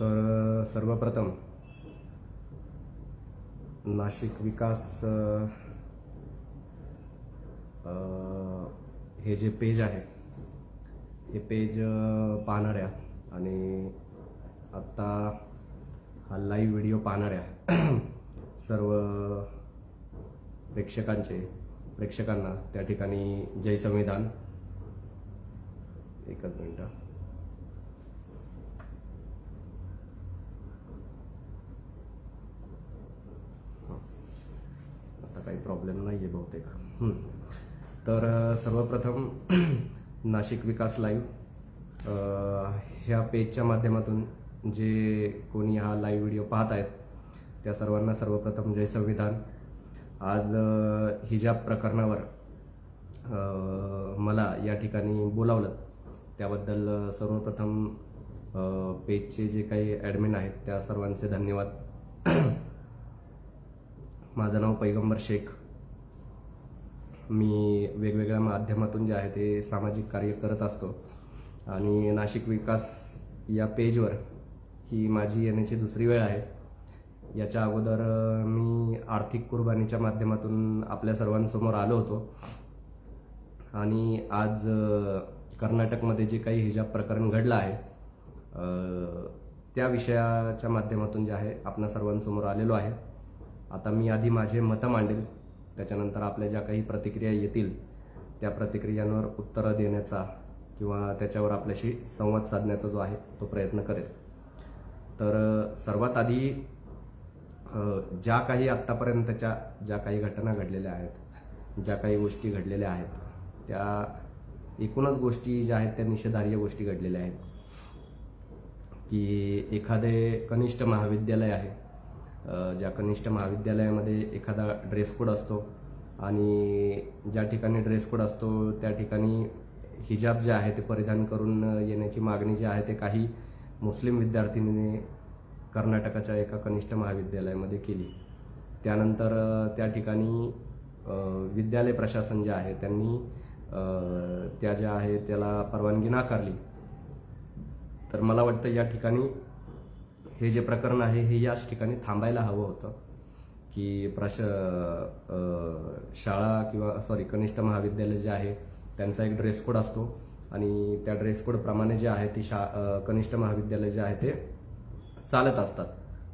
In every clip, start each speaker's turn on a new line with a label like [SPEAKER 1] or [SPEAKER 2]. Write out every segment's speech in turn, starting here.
[SPEAKER 1] तर सर्वप्रथम नाशिक विकास हे जे पेज आहे हे पेज पाहणाऱ्या आणि आत्ता हा लाईव्ह व्हिडिओ पाहणाऱ्या सर्व प्रेक्षकांना त्या ठिकाणी जय संविधान. एकच मिनिट. आता काही प्रॉब्लेम नाही आहे बहुतेक. तर सर्वप्रथम नाशिक विकास लाईव्ह ह्या पेजच्या माध्यमातून जे कोणी हा लाईव्ह व्हिडिओ पाहत आहेत त्या सर्वांना सर्वप्रथम जय संविधान. आज हिजाब प्रकरणावर मला या ठिकाणी बोलावलं त्याबद्दल सर्वप्रथम पेजचे जे काही ॲडमिन आहेत त्या सर्वांचे धन्यवाद. माझं नाव पैगंबर शेख. मी वेगवेगळ्या माध्यमातून जे आहे ते सामाजिक कार्य करत असतो आणि नाशिक विकास या पेजवर ही माझी येण्याची दुसरी वेळ आहे. याच्या अगोदर मी आर्थिक कुर्बानीच्या माध्यमातून आपल्या सर्वांसमोर आलो होतो आणि आज कर्नाटकमध्ये जे काही हिजाब प्रकरण घडलं आहे त्या विषयाच्या माध्यमातून जे आहे आपल्या सर्वांसमोर आलेलो आहे. आता मी आधी माझे मतं मांडेल, त्याच्यानंतर आपल्या ज्या काही प्रतिक्रिया येतील त्या प्रतिक्रियांवर उत्तरं देण्याचा किंवा त्याच्यावर आपल्याशी संवाद साधण्याचा जो आहे तो प्रयत्न करेल. तर सर्वात आधी ज्या काही आत्तापर्यंतच्या ज्या काही घटना घडलेल्या आहेत, ज्या काही गोष्टी घडलेल्या आहेत त्या एकूणच गोष्टी ज्या आहेत त्या निषेधार्ह गोष्टी घडलेल्या आहेत. की एखादे कनिष्ठ महाविद्यालय आहे, ज्या कनिष्ठ महाविद्यालयामध्ये एखादा ड्रेस कोड असतो आणि ज्या ठिकाणी ड्रेस कोड असतो त्या ठिकाणी हिजाब जे आहे ते परिधान करून येण्याची मागणी जी आहे ते काही मुस्लिम विद्यार्थिनीने कर्नाटकाच्या एका कनिष्ठ महाविद्यालयामध्ये केली. त्यानंतर त्या ठिकाणी विद्यालय प्रशासन जे आहे त्यांनी त्या ज्या आहे त्याला परवानगी नाकारली. तर मला वाटतं या ठिकाणी हे जे प्रकरण आहे हे याच ठिकाणी थांबायला हवं होतं की शाळा किंवा कनिष्ठ महाविद्यालय जे आहे त्यांचा एक ड्रेस कोड असतो आणि त्या ड्रेस कोडप्रमाणे जे आहे ती कनिष्ठ महाविद्यालय जे आहे ते चालत असतात.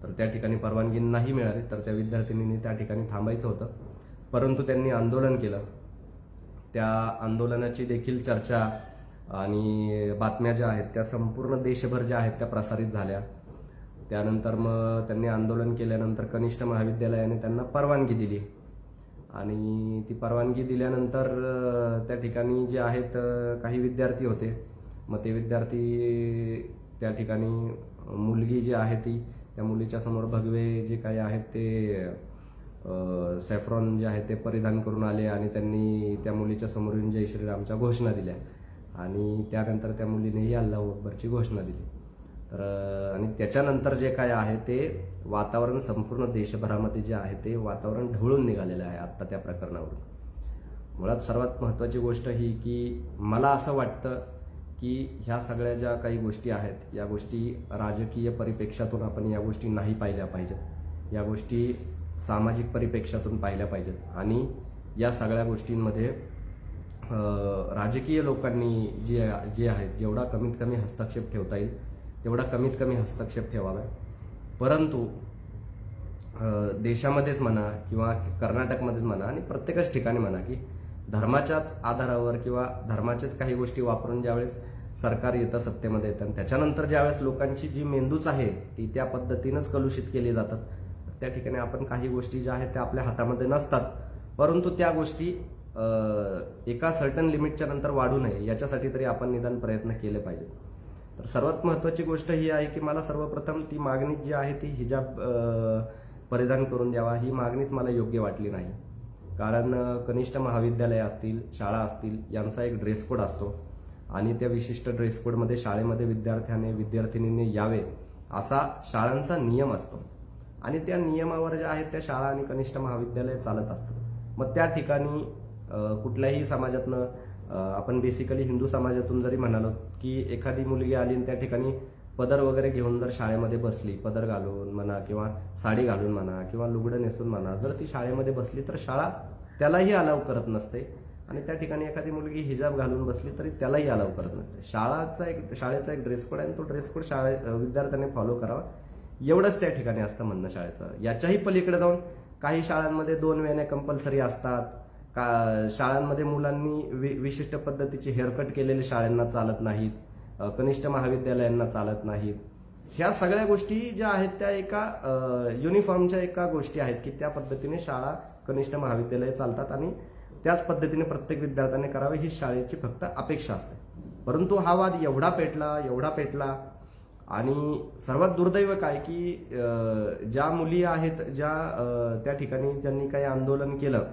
[SPEAKER 1] तर त्या ठिकाणी परवानगी नाही मिळाली तर त्या विद्यार्थिनींनी त्या ठिकाणी थांबायचं होतं, परंतु त्यांनी आंदोलन केलं. त्या आंदोलनाची देखील चर्चा आणि बातम्या ज्या आहेत त्या संपूर्ण देशभर ज्या आहेत त्या प्रसारित झाल्या. त्यानंतर मग त्यांनी आंदोलन केल्यानंतर कनिष्ठ महाविद्यालयाने त्यांना परवानगी दिली आणि ती परवानगी दिल्यानंतर त्या ठिकाणी जे आहेत काही विद्यार्थी होते. मग ते विद्यार्थी त्या ठिकाणी मुलगी जी आहे ती त्या मुलीच्या समोर भगवे जे काही आहेत ते सॅफ्रॉन जे आहे ते परिधान करून आले आणि त्यांनी त्या मुलीच्या समोर येऊन जय श्रीरामच्या घोषणा दिल्या आणि त्यानंतर त्या मुलीनेही अल्लाहू अकबरची घोषणा दिली. तर आणि त्याच्यानंतर जे काय आहे ते वातावरण संपूर्ण देशभरामध्ये जे आहे ते वातावरण ढवळून निघालेलं आहे आत्ता त्या प्रकरणावरून. मुळात सर्वात महत्त्वाची गोष्ट ही की मला असं वाटतं की ह्या सगळ्या ज्या काही गोष्टी आहेत या गोष्टी राजकीय परिप्रेक्ष्यातून आपण या गोष्टी नाही पाहिल्या पाहिजेत. या गोष्टी सामाजिक परिप्रेक्ष्यातून पाहिल्या पाहिजेत आणि या सगळ्या गोष्टींमध्ये राजकीय लोकांनी जे आहेत जेवढा कमीत कमी हस्तक्षेप ठेवता येईल तेवढा कमीत कमी हस्तक्षेप ठेवावा. परंतु देशामध्येच म्हणा किंवा कर्नाटकमध्येच म्हणा आणि प्रत्येकच ठिकाणी म्हणा की धर्माच्याच आधारावर किंवा धर्माच्याच काही गोष्टी वापरून ज्यावेळेस सरकार येतं सत्तेमध्ये येतं त्याच्यानंतर ज्यावेळेस लोकांची जी मेंदूच आहे ती त्या पद्धतीनंच कलुषित केली जातात. त्या ठिकाणी आपण काही गोष्टी ज्या आहेत त्या आपल्या हातामध्ये नसतात, परंतु त्या गोष्टी एका सर्टन लिमिटच्या नंतर वाढू नये याच्यासाठी तरी आपण निदान प्रयत्न केले पाहिजेत. तर सर्वात महत्त्वाची गोष्ट ही आहे की मला सर्वप्रथम ती मागणी जी आहे ती हिजाब परिधान करून द्यावा ही मागणीच मला योग्य वाटली नाही. कारण कनिष्ठ महाविद्यालय असतील, शाळा असतील यांचा एक ड्रेस कोड असतो आणि त्या विशिष्ट ड्रेस कोडमध्ये शाळेमध्ये विद्यार्थिनींनी यावे असा शाळांचा नियम असतो आणि त्या नियमावर जे आहेत त्या शाळा आणि कनिष्ठ महाविद्यालय चालत असतात. मग त्या ठिकाणी कुठल्याही समाजातनं आपण बेसिकली हिंदू समाजातून जरी म्हणालो की एखादी मुलगी आली आणि त्या ठिकाणी पदर वगैरे घेऊन जर शाळेमध्ये बसली, पदर घालून म्हणा किंवा साडी घालून म्हणा किंवा लुगडं नेसून म्हणा, जर ती शाळेमध्ये बसली तर शाळा त्यालाही अलाव करत नसते. आणि त्या ठिकाणी एखादी मुलगी हिजाब घालून बसली तरी त्यालाही अलाव करत नसते. शाळेचा एक ड्रेस कोड आहे आणि तो ड्रेस कोड विद्यार्थ्यांनी फॉलो करावा, एवढंच त्या ठिकाणी असतं म्हणणं शाळेचं. याच्याही पलीकडे जाऊन काही शाळांमध्ये 2 वेण्या कंपल्सरी असतात. शाळांमध्ये मुलांनी विशिष्ट पद्धतीचे हेअरकट केलेले शाळांना चालत नाहीत, कनिष्ठ महाविद्यालयांना चालत नाहीत. ह्या सगळ्या गोष्टी ज्या आहेत त्या एका युनिफॉर्मच्या एका गोष्टी आहेत की त्या पद्धतीने शाळा, कनिष्ठ महाविद्यालय चालतात आणि त्याच पद्धतीने प्रत्येक विद्यार्थ्याने करावे ही शाळेची फक्त अपेक्षा असते. परंतु हा वाद एवढा पेटला आणि सर्वात दुर्दैव काय की ज्या मुली आहेत, त्या ठिकाणी ज्यांनी काही आंदोलन केलं,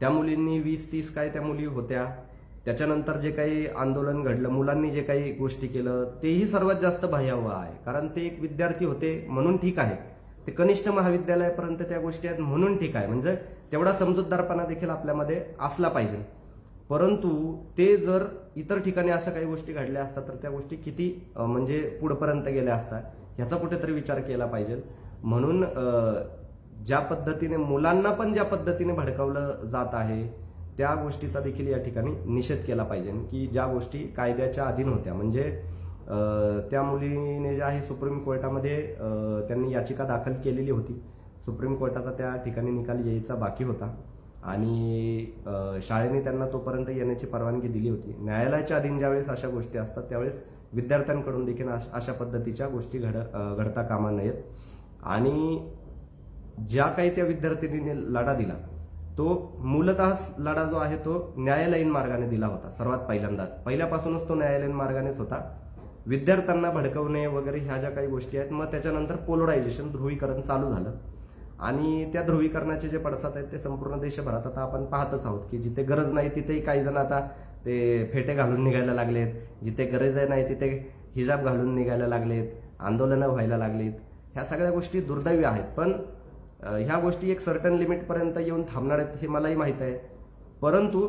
[SPEAKER 1] त्या मुलींनी 20-30 काय त्या मुली होत्या. त्याच्यानंतर जे काही आंदोलन घडलं, मुलांनी जे काही गोष्टी केलं, तेही सर्वात जास्त भयावह आहे. कारण ते एक विद्यार्थी होते म्हणून ठीक आहे, ते कनिष्ठ महाविद्यालयापर्यंत त्या गोष्टी आहेत म्हणून ठीक आहे, म्हणजे तेवढा समजूतदारपणा देखील आपल्यामध्ये असला पाहिजे. परंतु ते जर इतर ठिकाणी असं काही गोष्टी घडल्या असतात तर त्या गोष्टी किती म्हणजे पुढपर्यंत गेल्या असतात ह्याचा कुठेतरी विचार केला पाहिजे. म्हणून ज्या पद्धतीने मुलांना पण ज्या पद्धतीने भडकवलं जात आहे त्या गोष्टीचा देखील या ठिकाणी निषेध केला पाहिजे की ज्या गोष्टी कायद्याच्या अधीन होत्या. म्हणजे त्या मुलीने जे आहे सुप्रीम कोर्टामध्ये त्यांनी याचिका दाखल केलेली होती. सुप्रीम कोर्टाचा त्या ठिकाणी निकाल यायचा बाकी होता आणि शाळेने त्यांना तोपर्यंत येण्याची परवानगी दिली होती. न्यायालयाच्या अधीन ज्यावेळेस अशा गोष्टी असतात त्यावेळेस विद्यार्थ्यांकडून देखील अशा पद्धतीच्या गोष्टी घडता कामा नयेत. आणि ज्या काही त्या विद्यार्थिनीने लढा दिला तो मूलतः लढा जो आहे तो न्यायालयीन मार्गाने दिला होता. सर्वात पहिल्यापासूनच तो न्यायालयीन मार्गानेच होता. विद्यार्थ्यांना भडकवणे वगैरे ह्या ज्या काही गोष्टी आहेत, मग त्याच्यानंतर पोलरायझेशन, ध्रुवीकरण चालू झालं आणि त्या ध्रुवीकरणाचे जे पडसाद आहेत ते संपूर्ण देशभरात आता आपण पाहतच आहोत की जिथे गरज नाही तिथेही काही जण आता ते फेटे घालून निघायला लागलेत, जिथे गरज नाही तिथे हिजाब घालून निघायला लागलेत, आंदोलनं व्हायला लागलीत. ह्या सगळ्या गोष्टी दुर्दैवी आहेत. पण ह्या गोष्टी एक सर्टन लिमिटपर्यंत येऊन थांबणार आहेत हे मलाही माहीत आहे. परंतु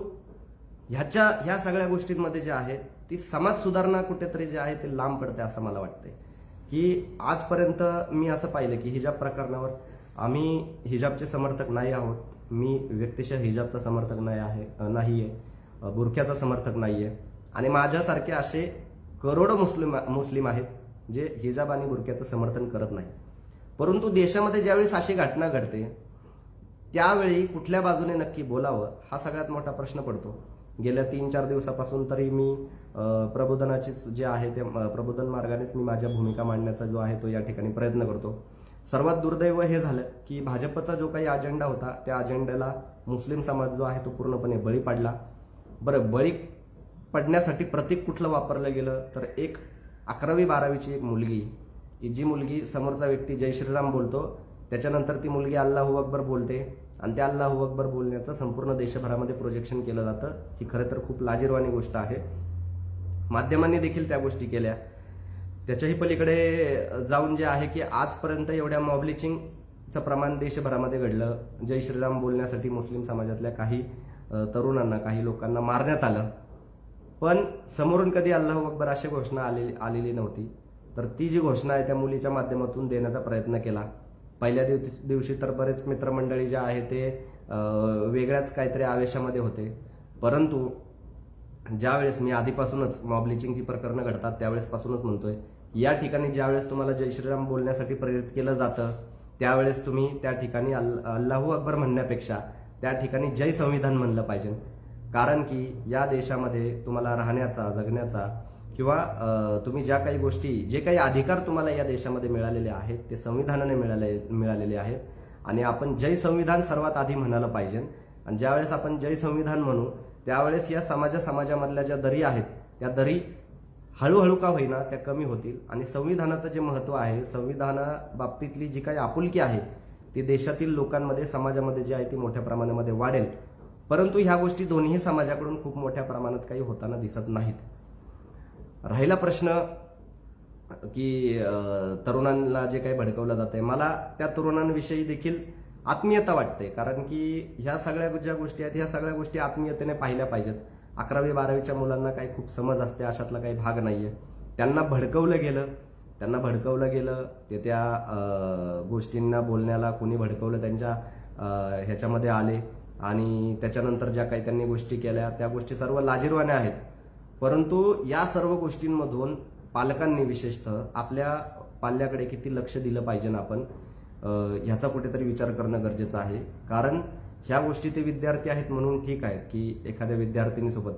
[SPEAKER 1] ह्या सगळ्या गोष्टींमध्ये जे आहे ती समाज सुधारणा कुठेतरी जे आहे ते लांब पडते असं मला वाटतंय. की आजपर्यंत मी असं पाहिलं की हिजाब प्रकरणावर आम्ही हिजाबचे समर्थक नाही आहोत. मी व्यक्तिशः हिजाबचा समर्थक नाहीये, बुरख्याचा समर्थक नाहीये आणि माझ्यासारखे असे करोडो मुस्लिम आहेत जे हिजाब आणि बुरख्याचं समर्थन करत नाही. परंतु देशामध्ये ज्यावेळेस अशी घटना घडते त्यावेळी कुठल्या बाजूने नक्की बोलावं हा सगळ्यात मोठा प्रश्न पडतो. गेल्या 3-4 दिवसापासून तरी मी प्रबोधनाचीच जे आहे ते प्रबोधन मार्गानेच मी माझ्या भूमिका मांडण्याचा जो आहे तो या ठिकाणी प्रयत्न करतो. सर्वात दुर्दैव हे झालं की भाजपचा जो काही अजेंडा होता त्या अजेंड्याला मुस्लिम समाज जो आहे तो पूर्णपणे बळी पडला. बरं, बळी पडण्यासाठी प्रतीक कुठलं वापरलं गेलं तर एक 11वी-12वीची एक मुलगी की जी मुलगी समोरचा व्यक्ती जय श्रीराम बोलतो त्याच्यानंतर ती मुलगी अल्लाहू अकबर बोलते आणि त्या अल्लाहू अकबर बोलण्याचं संपूर्ण देशभरामध्ये प्रोजेक्शन केलं जातं. ही खरं तर खूप लाजिरवाणी गोष्ट आहे. माध्यमांनी देखील त्या गोष्टी केल्या. त्याच्याही पलीकडे जाऊन जे आहे की आजपर्यंत एवढ्या मॉब लिचिंगचं प्रमाण देशभरामध्ये घडलं. जय श्रीराम बोलण्यासाठी मुस्लिम समाजातल्या काही तरुणांना, काही लोकांना मारण्यात आलं. पण समोरून कधी अल्लाहू अकबर अशी घोषणा आलेली नव्हती. तर ती जी घोषणा आहे त्या मुलीच्या माध्यमातून देण्याचा प्रयत्न केला. पहिल्या दिवशी तर बरेच मित्रमंडळी जे आहे ते वेगळ्याच काहीतरी आवेशामध्ये होते. परंतु ज्यावेळेस मी आधीपासूनच मॉब लिचिंगची प्रकरणं घडतात त्यावेळेसपासूनच म्हणतोय, या ठिकाणी ज्यावेळेस तुम्हाला जय श्रीराम बोलण्यासाठी प्रेरित केलं जातं त्यावेळेस तुम्ही त्या ठिकाणी अल्लाहू अकबर म्हणण्यापेक्षा त्या ठिकाणी जय संविधान म्हणलं पाहिजे. कारण की या देशामध्ये तुम्हाला राहण्याचा, जगण्याचा किंवा तुम्ही ज्या काही गोष्टी, जे काही अधिकार तुम्हाला या देशामध्ये मिळालेले आहेत ते संविधानाने मिळालेले आहेत आणि आपण जय संविधान सर्वात आधी म्हणायला पाहिजे. आणि ज्यावेळेस आपण जय संविधान म्हणू त्यावेळेस या समाजामधल्या ज्या दरी आहेत त्या दरी हळूहळू का होईना त्या कमी होतील आणि संविधानाचं जे महत्त्व आहे, संविधानाबाबतीतली जी काही आपुलकी आहे ती देशातील लोकांमध्ये, समाजामध्ये जी आहे ती मोठ्या प्रमाणामध्ये वाढेल. परंतु ह्या गोष्टी दोन्ही समाजाकडून खूप मोठ्या प्रमाणात काही होताना दिसत नाहीत. राहिला प्रश्न की तरुणांना जे काही भडकवलं जातंय, मला त्या तरुणांविषयी देखील आत्मीयता वाटते. कारण की ह्या सगळ्या ज्या गोष्टी आहेत ह्या सगळ्या गोष्टी आत्मीयतेने पाहिल्या पाहिजेत. 11वी-12वीच्या मुलांना काही खूप समज असते अशातला काही भाग नाहीये. त्यांना भडकवलं गेलं ते त्या गोष्टींना बोलण्याला कोणी भडकवलं त्यांच्या ह्याच्यामध्ये आले आणि त्याच्यानंतर ज्या काही त्यांनी गोष्टी केल्या त्या गोष्टी सर्व लाजिरवाण्या आहेत. परंतु या सर्व गोष्टींमधून पालकांनी विशेषतः आपल्या पाल्याकडे किती लक्ष दिलं पाहिजे ना आपण ह्याचा कुठेतरी विचार करणं गरजेचं आहे. कारण ह्या गोष्टी ते विद्यार्थी आहेत म्हणून ठीक आहे की एखाद्या विद्यार्थिनीसोबत,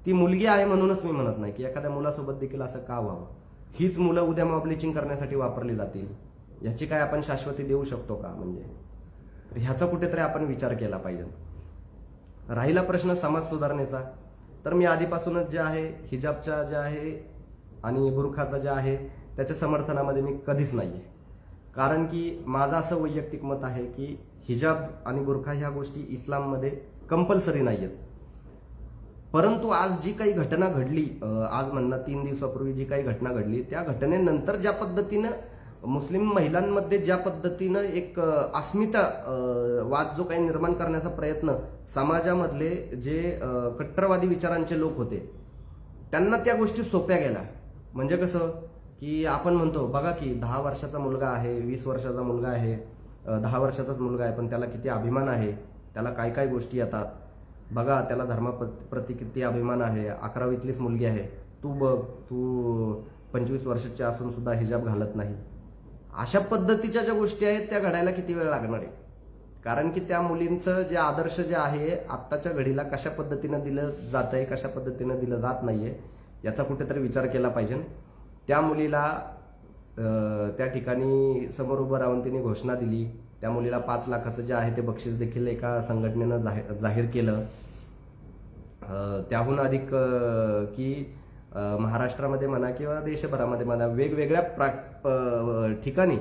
[SPEAKER 1] ती मुलगी आहे म्हणूनच मी म्हणत नाही की एखाद्या मुलासोबत देखील असं का व्हावं. हीच मुलं उद्या मॉब लिंचिंग करण्यासाठी वापरली जातील, याची काय आपण शाश्वती देऊ शकतो का? म्हणजे तर ह्याचा कुठेतरी आपण विचार केला पाहिजे. राहिला प्रश्न समाज सुधारणेचा, तर मी आधीपासूनच जे आहे हिजाबच्या जे आहे आणि बुरखाचा जे आहे त्याच्या समर्थनामध्ये मी कधीच नाहीये. कारण की माझं असं वैयक्तिक मत आहे की हिजाब आणि बुरखा ह्या गोष्टी इस्लाममध्ये कंपल्सरी नाहीयेत. परंतु आज जी काही घटना घडली, आज म्हणणं 3 दिवसापूर्वी जी काही घटना घडली, त्या घटनेनंतर ज्या पद्धतीनं मुस्लिम महिलांमध्ये ज्या पद्धतीनं एक अस्मिता वाद जो काही निर्माण करण्याचा प्रयत्न समाजामधले जे कट्टरवादी विचारांचे लोक होते त्यांना त्या गोष्टी सोप्या गेल्या. म्हणजे कसं की आपण म्हणतो बघा की 10 वर्षाचा मुलगा आहे, 20 वर्षाचा मुलगा आहे, 10 वर्षाचाच मुलगा आहे पण त्याला किती अभिमान आहे, त्याला काय काय गोष्टी येतात बघा, त्याला धर्माप्रती किती अभिमान आहे, 11वीतलीच मुलगी आहे, तू बघ तू 25 वर्षाची असून सुद्धा हिजाब घालत नाही. अशा पद्धतीच्या ज्या गोष्टी आहेत त्या घडायला किती वेळ लागणार आहे. कारण की त्या मुलींचं जे आदर्श जे आहे आत्ताच्या घडीला कशा पद्धतीनं दिलं जात आहे, कशा पद्धतीनं दिलं जात नाहीये याचा कुठेतरी विचार केला पाहिजे. त्या मुलीला त्या ठिकाणी समोर उभं राहून तिने घोषणा दिली, त्या मुलीला 5 लाखाचं जे आहे ते बक्षीस देखील एका संघटनेनं जाहीर केलं. त्याहून अधिक की महाराष्ट्रामध्ये म्हणा किंवा देशभरामध्ये म्हणा वेगवेगळ्या ठिकाणी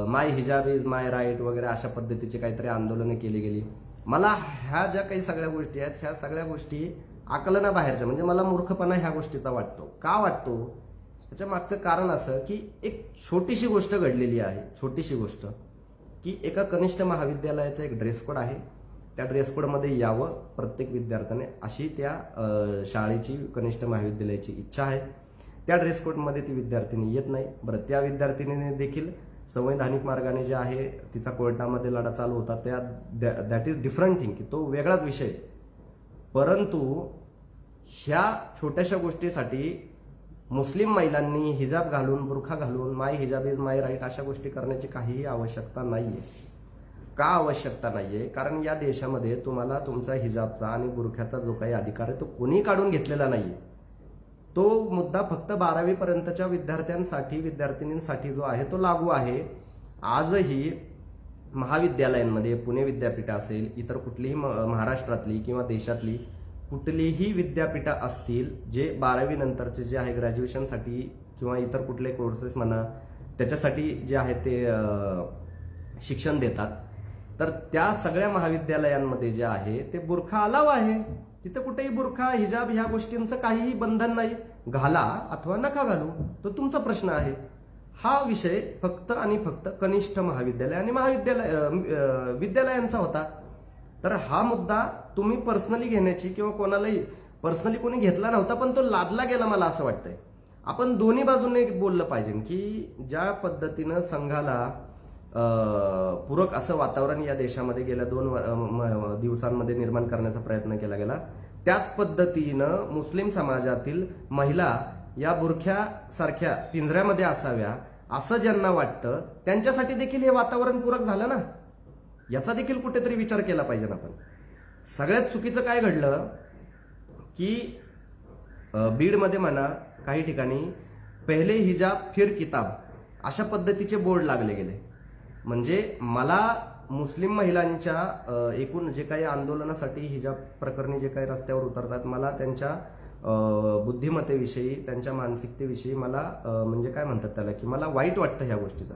[SPEAKER 1] माय हिजाब इज माय राईट वगैरे अशा पद्धतीची काहीतरी आंदोलनं केली गेली. मला ह्या ज्या काही सगळ्या गोष्टी आहेत ह्या सगळ्या गोष्टी आकलनाबाहेरच्या, म्हणजे मला मूर्खपणा ह्या गोष्टीचा वाटतो. का वाटतो? याच्या मागचं कारण असं की एक छोटीशी गोष्ट घडलेली आहे, छोटीशी गोष्ट की एका कनिष्ठ महाविद्यालयाचा एक ड्रेस कोड आहे, त्या ड्रेस कोडमध्ये यावं प्रत्येक विद्यार्थ्याने अशी त्या शाळेची कनिष्ठ महाविद्यालयाची इच्छा आहे. त्या ड्रेस कोडमध्ये ती विद्यार्थिनी येत नाही. बरं, त्या विद्यार्थिनीने देखील संवैधानिक मार्गाने जे आहे तिचा कोर्टामध्ये लढा चालू होता, त्या दॅट इज डिफरंट थिंग, की तो वेगळाच विषय. परंतु ह्या छोट्याशा गोष्टीसाठी मुस्लिम महिलांनी हिजाब घालून बुरखा घालून माय हिजाब इज माय राईट अशा गोष्टी करण्याची काहीही आवश्यकता नाहीये. का आवश्यकता नाहीये? कारण या देशामध्ये तुम्हाला तुमचा हिजाबचा आणि बुरख्याचा जो काही अधिकार आहे तो कोणी काढून घेतलेला नाहीये. तो मुद्दा फक्त 12वी पर्यंतच्या विद्यार्थ्यांसाठी विद्यार्थिनींसाठी जो आहे तो लागू आहे. आजही महाविद्यालयांमध्ये पुणे विद्यापीठ असेल, इतर कुठलीही महाराष्ट्रातली किंवा देशातली कुठलीही विद्यापीठं असतील जे 12वी नंतरचे जे आहे ग्रॅज्युएशनसाठी किंवा इतर कुठले कोर्सेस म्हणा त्याच्यासाठी जे आहे ते शिक्षण देतात, तर त्या सगळ्या महाविद्यालयांमध्ये जे आहे ते बुरखा अलाव आहे. तिथे कुठेही बुरखा हिजाब ह्या गोष्टींचं काहीही बंधन नाही. घाला अथवा नका घालू तो तुमचा प्रश्न आहे. हा विषय फक्त आणि फक्त कनिष्ठ महाविद्यालय आणि विद्यालयांचा होता. तर हा मुद्दा तुम्ही पर्सनली घेण्याची किंवा कोणालाही पर्सनली कोणी घेतला नव्हता, पण तो लादला गेला. मला असं वाटतंय आपण दोन्ही बाजूने बोललं पाहिजे की ज्या पद्धतीनं संघाला पूरक असं वातावरण या देशामध्ये गेल्या 2 दिवसांमध्ये निर्माण करण्याचा प्रयत्न केला गेला, त्याच पद्धतीनं मुस्लिम समाजातील महिला या बुरख्यासारख्या पिंजऱ्यामध्ये असाव्या असं ज्यांना वाटतं त्यांच्यासाठी देखील हे वातावरण पूरक झालं ना. याचा देखील कुठेतरी विचार केला पाहिजे आपण. सगळ्यात चुकीचं काय घडलं की बीडमध्ये म्हणा काही ठिकाणी पहिले हिजाब फिर किताब अशा पद्धतीचे बोर्ड लागले गेले. म्हणजे मला मुस्लिम महिलांच्या एकूण जे काही आंदोलनासाठी हिजाब प्रकरणी जे काही रस्त्यावर उतरतात, मला त्यांच्या बुद्धिमत्तेविषयी त्यांच्या मानसिकतेविषयी मला म्हणजे काय म्हणतात त्याला की मला वाईट वाटतं ह्या गोष्टीचा,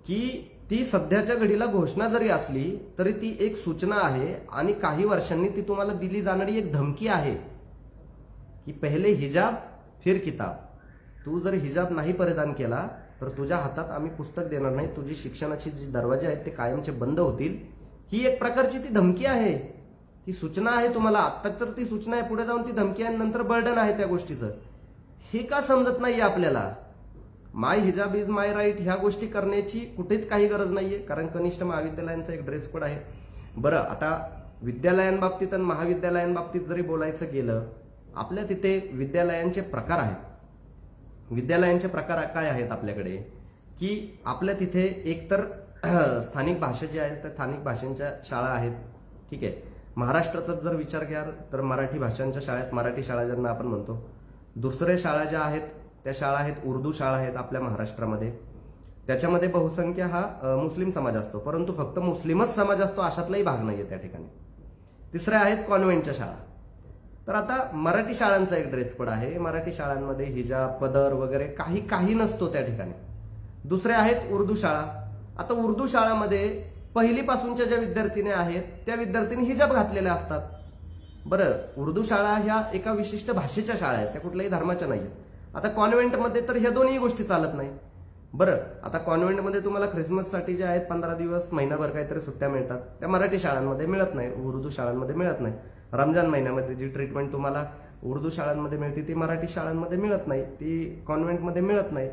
[SPEAKER 1] की ती सध्याच्या घडीला घोषणा जरी असली तरी ती एक सूचना आहे आणि काही वर्षांनी ती तुम्हाला दिली जाणारी एक धमकी आहे की पहिले हिजाब फिर किताब. तू जर हिजाब नाही परिधान केला तर तुझ्या हातात आम्ही पुस्तक देणार नाही, तुझी शिक्षणाची जी दरवाजे आहेत ते कायमचे बंद होतील. ही एक प्रकारची ती धमकी आहे, ती सूचना आहे तुम्हाला. आत्ता तर ती सूचना आहे, पुढे जाऊन ती धमकी आहे, नंतर बर्डन आहे त्या गोष्टीचं. हे का समजत नाहीये आपल्याला? माय हिजाब इज माय राईट ह्या गोष्टी करण्याची कुठेच काही गरज नाहीये, कारण कनिष्ठ महाविद्यालयांचा एक ड्रेस कोड आहे. बरं, आता विद्यालयांबाबतीत आणि महाविद्यालयांबाबतीत जरी बोलायचं गेलं, आपल्या तिथे विद्यालयांचे प्रकार आहेत. विद्यालयांचे प्रकार काय आहेत आपल्याकडे, की आपल्या तिथे एकतर स्थानिक भाषा जी आहेत त्या स्थानिक भाषांच्या शाळा आहेत. ठीक आहे, महाराष्ट्राचा जर विचार घ्याल तर मराठी भाषांच्या शाळेत, मराठी शाळा ज्यांना आपण म्हणतो. दुसऱ्या शाळा ज्या आहेत त्या शाळा आहेत उर्दू शाळा आहेत आपल्या महाराष्ट्रामध्ये. त्याच्यामध्ये बहुसंख्य हा मुस्लिम समाज असतो, परंतु फक्त मुस्लिमच समाज असतो अशातलाही भाग नाहीये त्या ठिकाणी. तिसऱ्या आहेत कॉन्व्हेंटच्या शाळा. तर आता मराठी शाळांचा एक ड्रेस कोड आहे. मराठी शाळांमध्ये हिजाब, पदर वगैरे काही नसतो त्या ठिकाणी. दुसऱ्या आहेत उर्दू शाळा. आता उर्दू शाळामध्ये पहिलीपासूनच्या ज्या विद्यार्थिनी आहेत त्या विद्यार्थिनी हिजाब घातलेल्या असतात. बरं, उर्दू शाळा ह्या एका विशिष्ट भाषेच्या शाळा आहेत, त्या कुठल्याही धर्माच्या नाही. आता कॉन्व्हेंटमध्ये तर ह्या दोन्ही गोष्टी चालत नाही. बरं, आता कॉन्व्हेंटमध्ये तुम्हाला ख्रिसमससाठी जे आहेत 15 दिवस, महिनाभर काहीतरी सुट्ट्या मिळतात, त्या मराठी शाळांमध्ये मिळत नाही, उर्दू शाळांमध्ये मिळत नाही. रमजान महिन्यामध्ये जी ट्रीटमेंट तुम्हाला उर्दू शाळांमध्ये मिळते ती मराठी शाळांमध्ये मिळत नाही, ती कॉन्व्हेंटमध्ये मिळत नाही.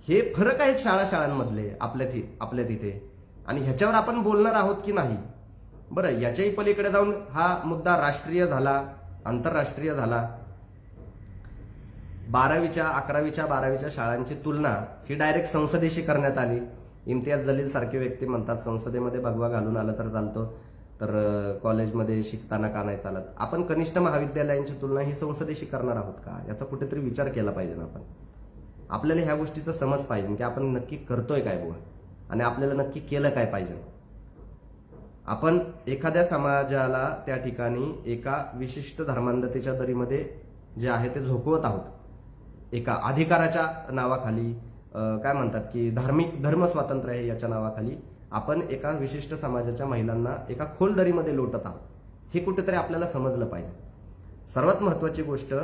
[SPEAKER 1] हे फरक आहेत शाळांमधले आपल्या तिथे, आणि ह्याच्यावर आपण बोलणार आहोत की नाही? बरं, याच्याही पलीकडे जाऊन हा मुद्दा राष्ट्रीय झाला, आंतरराष्ट्रीय झाला. 12वीच्या 11वीच्या 12वीच्या शाळांची तुलना ही डायरेक्ट संसदेशी करण्यात आली. इम्तियाज जलील सारखे व्यक्ती म्हणतात संसदेमध्ये भगवा घालून आलं तर चालतं, तर कॉलेजमध्ये शिकताना का नाही चालत? आपण कनिष्ठ महाविद्यालयांची तुलना ही संसदेशी करणार आहोत का? याचा कुठेतरी विचार केला पाहिजे ना आपण. आपल्याला ह्या गोष्टीचा समज पाहिजे की आपण नक्की करतोय काय बुवा, आणि आपल्याला नक्की केलं काय पाहिजे. आपण एखाद्या समाजाला त्या ठिकाणी एका विशिष्ट धर्मांधतेच्या दरीमध्ये जे आहे ते झोकवत आहोत, एका अधिकाराच्या नावाखाली, काय म्हणतात की धर्म स्वातंत्र्य आहे याच्या नावाखाली आपण एका विशिष्ट समाजाच्या महिलांना एका खोल दरीमध्ये लोटत आहोत. हे कुठेतरी आपल्याला समजलं पाहिजे. सर्वात महत्वाची गोष्ट,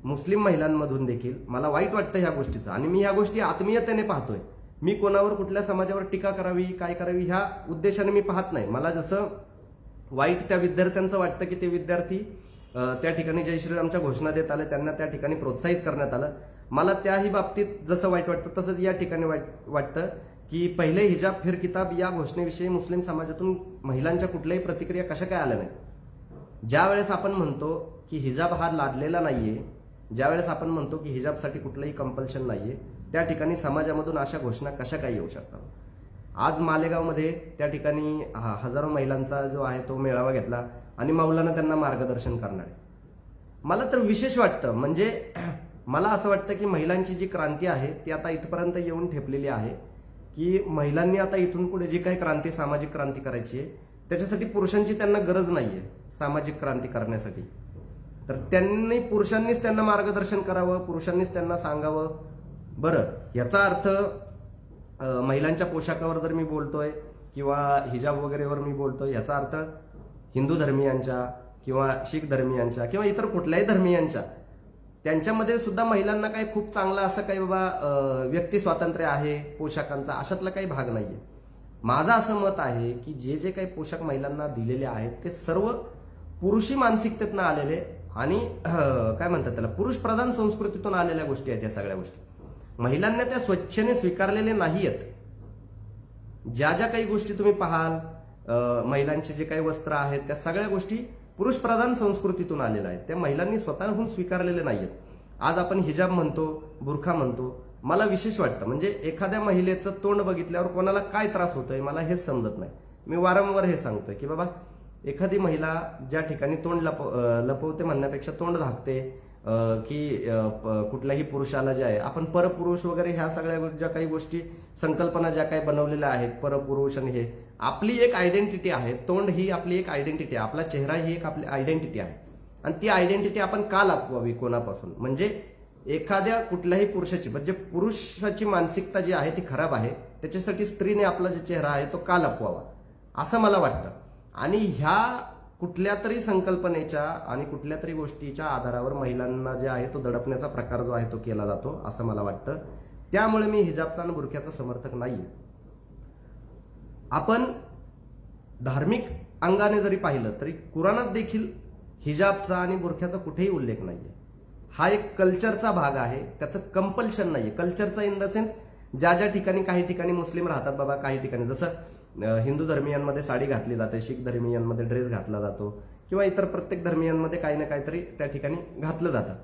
[SPEAKER 1] मुस्लिम महिलांमधून देखील मला वाईट वाटतं ह्या गोष्टीचं, आणि मी ह्या गोष्टी आत्मीयतेने पाहतोय. मी कोणावर, कुठल्या समाजावर टीका करावी, काय करावी ह्या उद्देशाने मी पाहत नाही. मला जसं वाईट त्या विद्यार्थ्यांचं वाटतं की ते विद्यार्थी त्या ठिकाणी जय श्रीरामच्या घोषणा देत आले, त्यांना त्या ठिकाणी प्रोत्साहित करण्यात आलं, मला त्याही बाबतीत जसं वाईट वाटतं तसंच या ठिकाणी वाटतं की पहिले हिजाब फिर किताब या घोषणेविषयी मुस्लिम समाजातून महिलांच्या कुठल्याही प्रतिक्रिया कशा काय आल्या नाही. ज्या वेळेस आपण म्हणतो की हिजाब हा लादलेला नाहीये, ज्यावेळेस आपण म्हणतो की हिजाबसाठी कुठलंही कंपल्शन नाहीये, त्या ठिकाणी समाजामधून अशा घोषणा कशा काय येऊ शकतात? आज मालेगावमध्ये त्या ठिकाणी हजारो महिलांचा जो आहे तो मेळावा घेतला आणि मौलाना त्यांना मार्गदर्शन करणार. मला तर विशेष वाटतं, म्हणजे मला असं वाटतं की महिलांची जी क्रांती आहे ती आता इथपर्यंत येऊन ठेपलेली आहे की महिलांनी आता इथून पुढे जी काही क्रांती, सामाजिक क्रांती करायची आहे त्याच्यासाठी पुरुषांची त्यांना गरज नाहीये सामाजिक क्रांती करण्यासाठी. तर पुरुषांनीच त्यांना मार्गदर्शन करावं, पुरुषांनीच त्यांना सांगावं. बरं, याचा अर्थ महिलांच्या पोशाखावर जर मी बोलतोय किंवा हिजाब वगैरेवर मी बोलतोय, याचा अर्थ हिंदू धर्मीयांच्या किंवा शीख धर्मीयांच्या किंवा इतर कुठल्याही धर्मीयांच्या त्यांच्यामध्ये सुद्धा महिलांना काही खूप चांगलं असं काही बाबा व्यक्ती स्वातंत्र्य आहे पोशाखांचा, अशातला काही भाग नाहीये. माझं असं मत आहे की जे काही पोशाख महिलांना दिलेले आहेत ते सर्व पुरुषी मानसिकतेतून आलेले आणि काय म्हणतात त्याला, पुरुष प्रधान संस्कृतीतून आलेल्या गोष्टी आहेत. या सगळ्या गोष्टी महिलांना त्या स्वच्छेने स्वीकारलेले नाहीयेत. ज्या काही गोष्टी तुम्ही पाहाल, महिलांचे जे काही वस्त्र आहेत त्या सगळ्या गोष्टी पुरुष प्रधान संस्कृतीतून आलेल्या आहेत, त्या महिलांनी स्वतःहून स्वीकारलेले नाहीयेत. आज आपण हिजाब म्हणतो, बुरखा म्हणतो, मला विशेष वाटतं, म्हणजे एखाद्या महिलेचं तोंड बघितल्यावर कोणाला काय त्रास होतोय मला हेच समजत नाही. मी वारंवार हे सांगतोय की बाबा एखादी महिला ज्या ठिकाणी तोंड लपवते म्हणण्यापेक्षा तोंड झाकते, की कुठल्याही पुरुषाला जे आहे आपण परपुरुष वगैरे ह्या सगळ्या ज्या काही गोष्टी, संकल्पना ज्या काही बनवलेल्या आहेत, परपुरुष आणि हे आपली एक आयडेंटिटी आहे. तोंड ही आपली एक आयडेंटिटी आहे, आपला चेहरा ही एक आपली आयडेंटिटी आहे, आणि ती आयडेंटिटी आपण का लपवावी कोणापासून? म्हणजे एखाद्या कुठल्याही पुरुषाची, म्हणजे पुरुषाची मानसिकता जी आहे ती खराब आहे, त्याच्यासाठी स्त्रीने आपला जो चेहरा आहे तो का लपवावा असं मला वाटतं. आणि ह्या कुठल्या तरी संकल्पनेच्या आणि कुठल्या तरी गोष्टीच्या आधारावर महिलांना जे आहे तो दडपण्याचा प्रकार जो आहे तो केला जातो असं मला वाटतं. त्यामुळे मी हिजाबचा आणि बुरख्याचा समर्थक नाही. आपण धार्मिक अंगाने जरी पाहिलं तरी कुराणात देखील हिजाबचा आणि बुरख्याचा कुठेही उल्लेख नाहीये. हा एक कल्चरचा भाग आहे, त्याचं कंपल्शन नाहीये. कल्चरचा इन द सेन्स ज्या ज्या ठिकाणी, काही ठिकाणी मुस्लिम राहतात बाबा, काही ठिकाणी जसं हिंदू धर्मियांमध्ये साडी घातली जाते, शीख धर्मियांमध्ये ड्रेस घातला जातो, किंवा इतर प्रत्येक धर्मियांमध्ये काही ना काहीतरी त्या ठिकाणी घातलं जातं.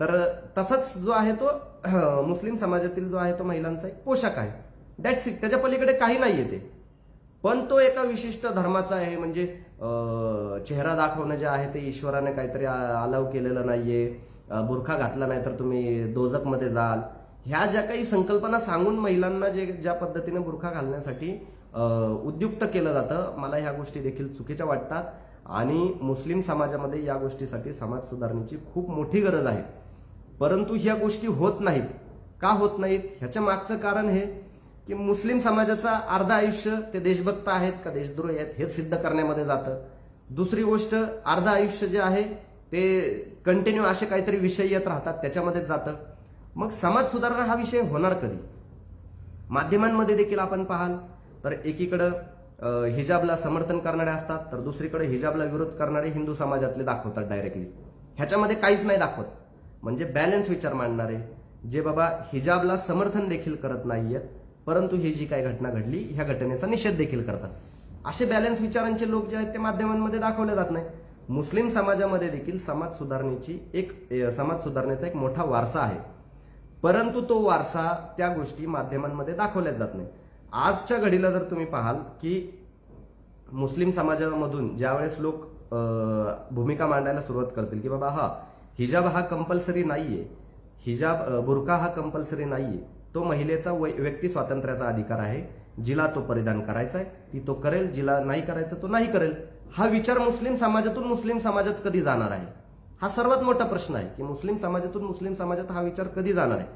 [SPEAKER 1] तर तसंच जो आहे तो मुस्लिम समाजातील जो आहे तो महिलांचा एक पोशाख आहे. That's it. त्याच्या पलीकडे काही नाहीये ते. पण तो एका विशिष्ट धर्माचा आहे, म्हणजे चेहरा दाखवणं जे आहे ते ईश्वराने काहीतरी अलाव केलेलं नाहीये. बुरखा घातला नाही तर तुम्ही दोजकमध्ये जाल. ह्या ज्या काही संकल्पना सांगून महिलांना ज्या पद्धतीने बुरखा घालण्यासाठी उद्युक्त केलं जातं, मला ह्या गोष्टी देखील चुकीच्या वाटतात. आणि मुस्लिम समाजामध्ये या गोष्टीसाठी समाज सुधारणेची खूप मोठी गरज आहे. परंतु ह्या गोष्टी होत नाहीत. का होत नाहीत? ह्याच्या मागचं कारण हे की मुस्लिम समाजाचा अर्ध आयुष्य ते देशभक्त आहेत का देशद्रोही आहेत हे सिद्ध करण्यामध्ये जातं. दुसरी गोष्ट, अर्ध आयुष्य जे आहे ते कंटिन्यू असे काहीतरी विषय येत राहतात, त्याच्यामध्येच जातं. मग समाज सुधारणा हा विषय होणार कधी? माध्यमांमध्ये देखील आपण पाहाल तर एकीकडं हिजाबला समर्थन करणारे असतात, तर दुसरीकडे हिजाबला विरोध करणारे हिंदू समाजातले दाखवतात डायरेक्टली. ह्याच्यामध्ये काहीच नाही दाखवत. म्हणजे बॅलन्स विचार मांडणारे जे बाबा हिजाबला समर्थन देखील करत नाहीयेत, परंतु ही जी काही घटना घडली ह्या घटनेचा निषेध देखील करतात, असे बॅलन्स विचारांचे लोक जे आहेत ते माध्यमांमध्ये दाखवले जात नाही. मुस्लिम समाजामध्ये देखील समाज सुधारणेचा एक मोठा वारसा आहे, परंतु तो वारसा, त्या गोष्टी माध्यमांमध्ये दाखवल्याच जात नाही. आजच्या घडीला जर तुम्ही पाहाल की मुस्लिम समाजामधून ज्यावेळेस लोक भूमिका मांडायला सुरुवात करतील की बाबा हिजाब हा कंपल्सरी नाहीये, बुरका हा कंपल्सरी नाहीये, तो महिलेचा व्यक्ती स्वातंत्र्याचा अधिकार आहे, जिला तो परिधान करायचा आहे ती तो करेल, जिला नाही करायचं तो नाही करेल. हा विचार मुस्लिम समाजातून मुस्लिम समाजात कधी जाणार आहे? हा सर्वात मोठा प्रश्न आहे की मुस्लिम समाजातून मुस्लिम समाजात हा विचार कधी जाणार आहे?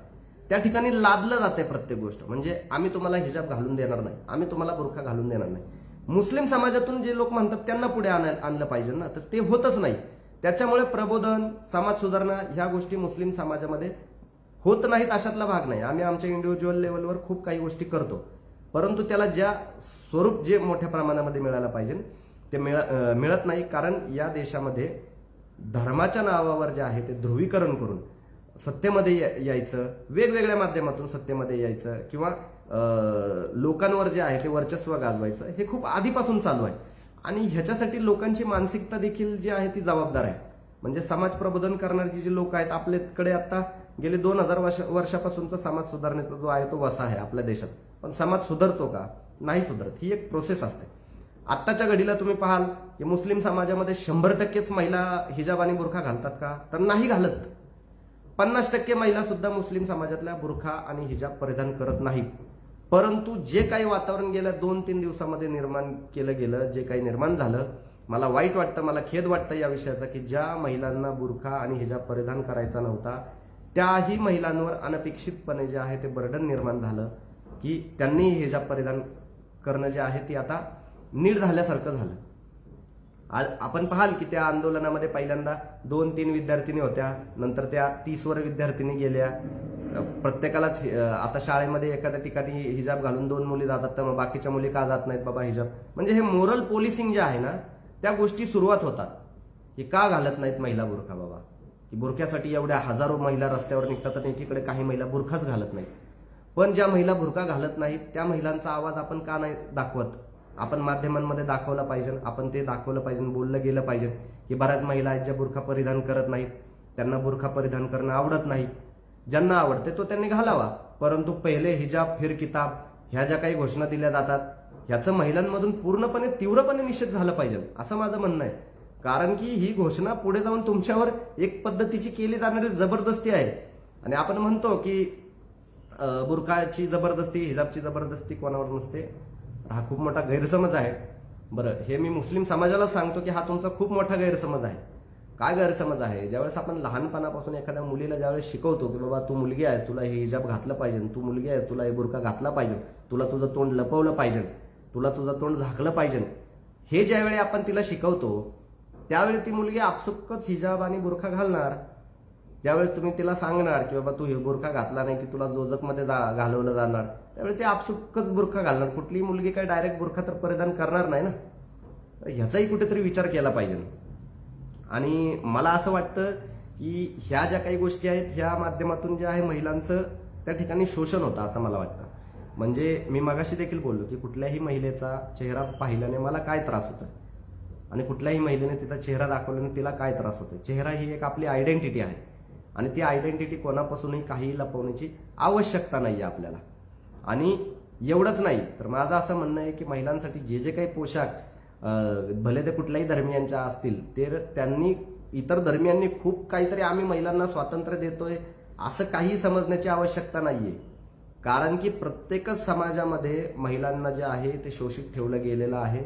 [SPEAKER 1] त्या ठिकाणी लादलं जाते प्रत्येक गोष्ट. म्हणजे आम्ही तुम्हाला हिजाब घालून देणार नाही, आम्ही तुम्हाला बुरखा घालून देणार नाही. मुस्लिम समाजातून जे लोक म्हणतात त्यांना पुढे आणलं पाहिजे ना, तर ते होतच नाही. त्याच्यामुळे प्रबोधन, समाज सुधारणा ह्या गोष्टी मुस्लिम समाजामध्ये होत नाहीत, अशातला भाग नाही. आम्ही आमच्या इंडिव्हिज्युअल लेवलवर खूप काही गोष्टी करतो, परंतु त्याला ज्या स्वरूप जे मोठ्या प्रमाणामध्ये मिळायला पाहिजे ते मिळत नाही. कारण या देशामध्ये धर्माच्या नावावर जे आहे ते ध्रुवीकरण करून सत्तेमध्ये यायचं, वेगवेगळ्या माध्यमातून सत्तेमध्ये यायचं, किंवा लोकांवर जे आहे ते वर्चस्व गाजवायचं, हे खूप आधीपासून चालू आहे. आणि ह्याच्यासाठी लोकांची मानसिकता देखील जी आहे ती जबाबदार आहे. म्हणजे समाज प्रबोधन करणारे जे लोक आहेत आपल्याकडे, आता गेले 2000 वर्षापासूनचा समाज सुधारणेचा जो आहे तो वसा आहे आपल्या देशात. पण समाज सुधारतो का? नाही सुधारत. ही एक प्रोसेस असते. आत्ताच्या घडीला तुम्ही पाहाल की मुस्लिम समाजामध्ये 100%च महिला हिजाब आणि बुरखा घालतात का? तर नाही घालत. 50% महिला सुद्धा मुस्लिम समाजातल्या बुरखा आणि हिजाब परिधान करत नाहीत. परंतु जे काही वातावरण गेल्या 2-3 दिवसामध्ये निर्माण केलं गेलं, जे काही निर्माण झालं, मला वाईट वाटतं, मला खेद वाटतं या विषयाचा की ज्या महिलांना बुरखा आणि हिजाब परिधान करायचा नव्हता त्याही महिलांवर अनपेक्षितपणे जे आहे ते बर्डन निर्माण झालं की त्यांनी हिजाब परिधान करणं जे आहे ती आता नीट झाल्यासारखं झालं. आज आपण पाहाल की त्या आंदोलनामध्ये पहिल्यांदा 2-3 विद्यार्थिनी होत्या, नंतर त्या 30वर विद्यार्थिनी गेल्या. प्रत्येकालाच आता शाळेमध्ये एखाद्या ठिकाणी हिजाब घालून 2 मुली जातात, तर मग बाकीच्या मुली का जात नाहीत बाबा हिजाब? म्हणजे हे मोरल पोलिसिंग जे आहे ना, त्या गोष्टी सुरुवात होतात की का घालत नाहीत महिला बुरखा बाबा, की बुरख्यासाठी एवढ्या हजारो महिला रस्त्यावर निघतात आणि एकीकडे काही महिला बुरखाच घालत नाहीत. पण ज्या महिला बुरखा घालत नाहीत त्या महिलांचा आवाज आपण का नाही दाखवत? आपण माध्यमांमध्ये दाखवला पाहिजे, आपण ते दाखवलं पाहिजे, बोललं गेलं पाहिजे की बऱ्याच महिला आहेत ज्या बुरखा परिधान करत नाहीत, त्यांना बुरखा परिधान करणं आवडत नाही. ज्यांना आवडते तो त्यांनी घालावा, परंतु पहिले हिजाब फिर किताब ह्या ज्या काही घोषणा दिल्या जातात ह्याचं महिलांमधून पूर्णपणे तीव्रपणे निषेध झाला पाहिजे असं माझं म्हणणं आहे. कारण की ही घोषणा पुढे जाऊन तुमच्यावर एक पद्धतीची केली जाणारी जबरदस्ती आहे. आणि आपण म्हणतो की बुरखाची जबरदस्ती, हिजाबची जबरदस्ती कोणावर नसते. हा खूप मोठा गैरसमज आहे. बरं, हे मी मुस्लिम समाजाला सांगतो की हा तुमचा खूप मोठा गैरसमज आहे. काय गैरसमज आहे? ज्यावेळेस आपण लहानपणापासून एखाद्या मुलीला ज्यावेळेस शिकवतो की बाबा तू मुलगी आहेस, तुला हे हिजाब घातलं पाहिजे, तू मुलगी आहेस, तुला हे बुरखा घातला पाहिजे, तुला तुझं तोंड लपवलं पाहिजे, तुला तुझं तोंड झाकलं पाहिजे, हे ज्यावेळी आपण तिला शिकवतो त्यावेळी ती मुलगी आपसुकच हिजाब आणि बुरखा घालणार. ज्यावेळेस तुम्ही तिला सांगणार की बाबा तू हे बुरखा घातला नाही की तुला दोजकमध्ये घालवलं जाणार, त्यावेळी ते आपसुकच बुरखा घालणार. कुठलीही मुलगी काय डायरेक्ट बुरखा तर परिधान करणार नाही ना. ह्याचाही कुठेतरी विचार केला पाहिजे. आणि मला असं वाटतं की ह्या ज्या काही गोष्टी आहेत ह्या माध्यमातून जे आहे महिलांचं त्या ठिकाणी शोषण होतं असं मला वाटतं. म्हणजे मी मगाशी देखील बोललो की कुठल्याही महिलेचा चेहरा पाहिल्याने मला काय त्रास होतोय आणि कुठल्याही महिलेने तिचा चेहरा दाखवल्याने तिला काय त्रास होतोय. चेहरा ही एक आपली आयडेंटिटी आहे आणि ती आयडेंटिटी कोणापासूनही काही लपवण्याची आवश्यकता नाहीये आपल्याला. आणि एवढंच नाही तर माझं असं म्हणणं आहे की महिलांसाठी जे जे काही पोशाख भले ते कुठल्याही धर्मियांच्या असतील ते त्यांनी इतर धर्मियांनी खूप काहीतरी आम्ही महिलांना स्वातंत्र्य देतोय असं काही समजण्याची आवश्यकता नाहीये. कारण की प्रत्येकच समाजामध्ये महिलांना जे आहे ते शोषित ठेवलं गेलेलं आहे